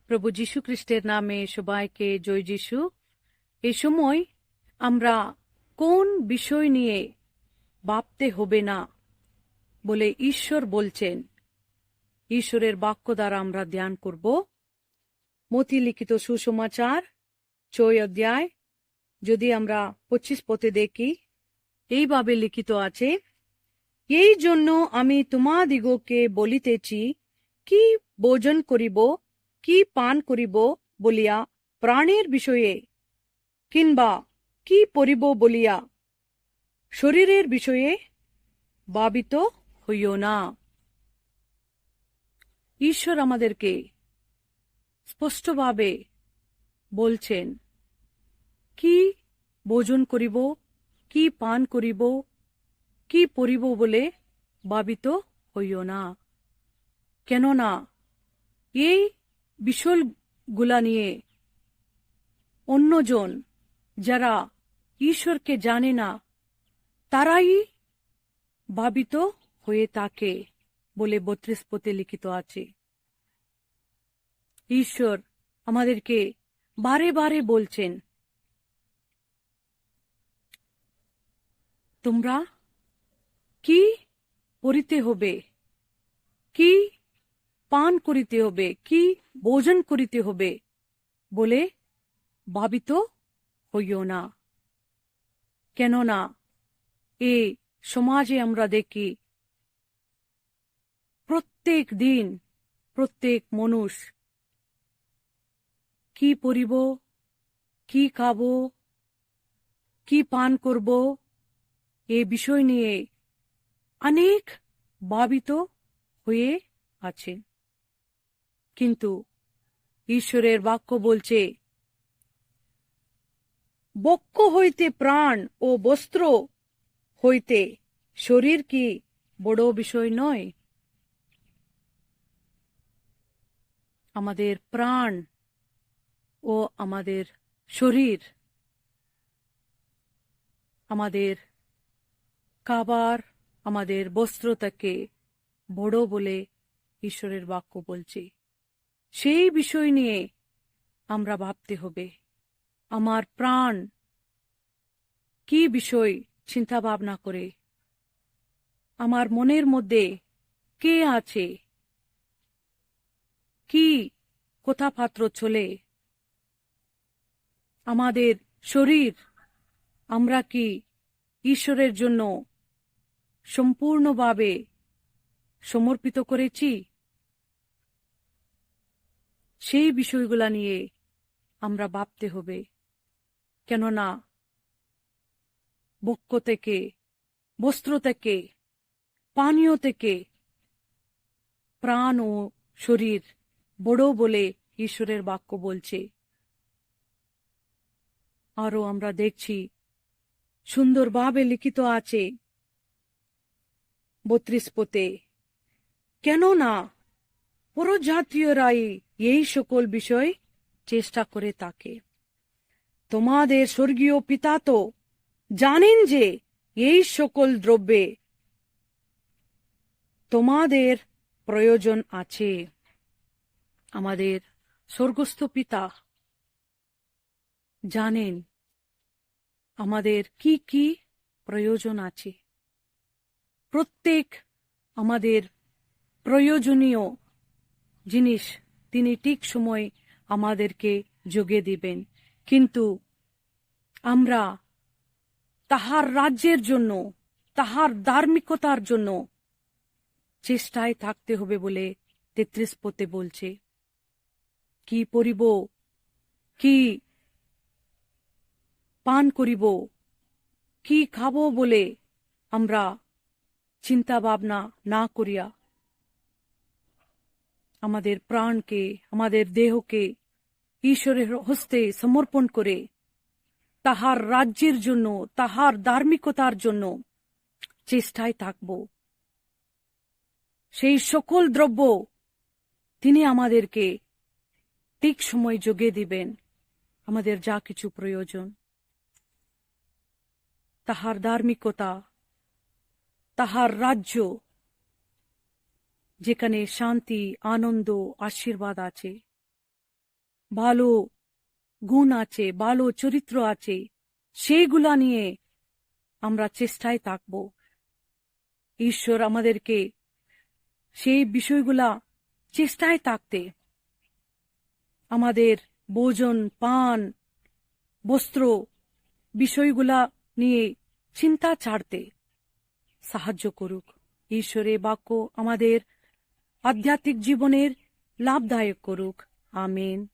প্রভু যীশু খ্রিস্টের নামে সবাইকে জয় যীশু। এই সময় আমরা কোন বিষয় নিয়ে ভাবতে হবে না বলে ঈশ্বর বলছেন, ঈশ্বরের বাক্য দ্বারা আমরা ধ্যান করব। মথি লিখিত সুসমাচার 6 অধ্যায় যদি আমরা 25 পদে দেখি, এইভাবে লিখিত আছে, এই জন্য আমি তোমাদিগকে বলিতেছি, কি ভোজন করিব, কি পান করিব বলিয়া প্রাণের বিষয়ে, কিংবা কি পরিব বলিয়া শরীরের বিষয়ে ভাবিত হইও না। ঈশ্বর আমাদেরকে স্পষ্টভাবে বলছেন, কি ভোজন করিব, কি পান করিব, কি পরিব বলে ভাবিত হইও না। কেননা এই বিষয়গুলা নিয়ে অন্যজন যারা ঈশ্বরকে জানে না তারাই ভাবিত হয়ে থাকে বলে 32 পদে লিখিত আছে। ঈশ্বর আমাদেরকে বারে বারে বলছেন, তোমরা কি পড়িতে হবে, কি পান করিতে হবে, কি ভোজন করিতে হবে বলে ভাবিত হইও না। কেননা এই সমাজে আমরা দেখি প্রত্যেক দিন প্রত্যেক মানুষ কি পরিব, কি খাব, কি পান করব এ বিষয় নিয়ে অনেক ভাবিত হয়ে আছে। কিন্তু ঈশ্বরের বাক্য বলছে, বক্ষ হইতে প্রাণ ও বস্ত্র হইতে শরীর কি বড় বিষয় নয়? আমাদের প্রাণ ও আমাদের শরীর, আমাদের খাবার, আমাদের বস্ত্র থেকে বড় বলে ঈশ্বরের বাক্য বলছে। সেই বিষয় নিয়ে আমরা ভাবতে হবে। আমার প্রাণ কি বিষয় চিন্তা ভাবনা করে, আমার মনের মধ্যে কে আছে, কি কথাপাত্র চলে, আমাদের শরীর আমরা কি ঈশ্বরের জন্য সম্পূর্ণভাবে সমর্পিত করেছি? সেই বিষয়গুলা নিয়ে আমরা ভাবতে হবে। কেননা বক্ষ থেকে, বস্ত্র থেকে, পানীয় থেকে প্রাণ ও শরীর বড় বলে ঈশ্বরের বাক্য বলছে। আরো আমরা দেখছি সুন্দরভাবে লিখিত আছে 32 পদে, কেননা পরজাতীয়রাই এই সকল বিষয় চেষ্টা করে থাকে। তোমাদের স্বর্গীয় পিতা তো জানেন যে এই সকল দ্রব্যে তোমাদের প্রয়োজন আছে। আমাদের স্বর্গস্থ পিতা জানেন আমাদের কি কি প্রয়োজন আছে। প্রত্যেক আমাদের প্রয়োজনীয় জিনিস তিনি ঠিক সময় আমাদেরকে যোগে দিবেন। কিন্তু আমরা তাহার রাজ্যের জন্য, তাহার ধার্মিকতার জন্য চেষ্টায় থাকতে হবে বলে 33 পদে বলছে। কি পরিব, কি পান করিব, কি খাব বলে আমরা চিন্তা ভাবনা না করিয়া আমাদের প্রাণকে, আমাদের দেহকে ঈশ্বরের হস্তে সমর্পণ করে তাহার রাজ্যের জন্য, তাহার ধার্মিকতার জন্য চেষ্টায় থাকব। সেই সকল দ্রব্য তিনি আমাদেরকে ঠিক সময় যোগে দিবেন। আমাদের যা কিছু প্রয়োজন, তাহার ধার্মিকতা, তাহার রাজ্য, যেখানে শান্তি, আনন্দ, আশীর্বাদ আছে, ভালো গুণ আছে, ভালো চরিত্র আছে, সেইগুলা নিয়ে আমরা চেষ্টায় থাকব। ঈশ্বর আমাদেরকে সেই বিষয়গুলা চেষ্টায় থাকতে, আমাদের ভোজন, পান, বস্ত্র বিষয়গুলা নিয়ে চিন্তা ছাড়তে সাহায্য করুক। ঈশ্বরের বাক্য আমাদের আধ্যাত্মিক জীবনের লাভদায়ক করুক। আমেন।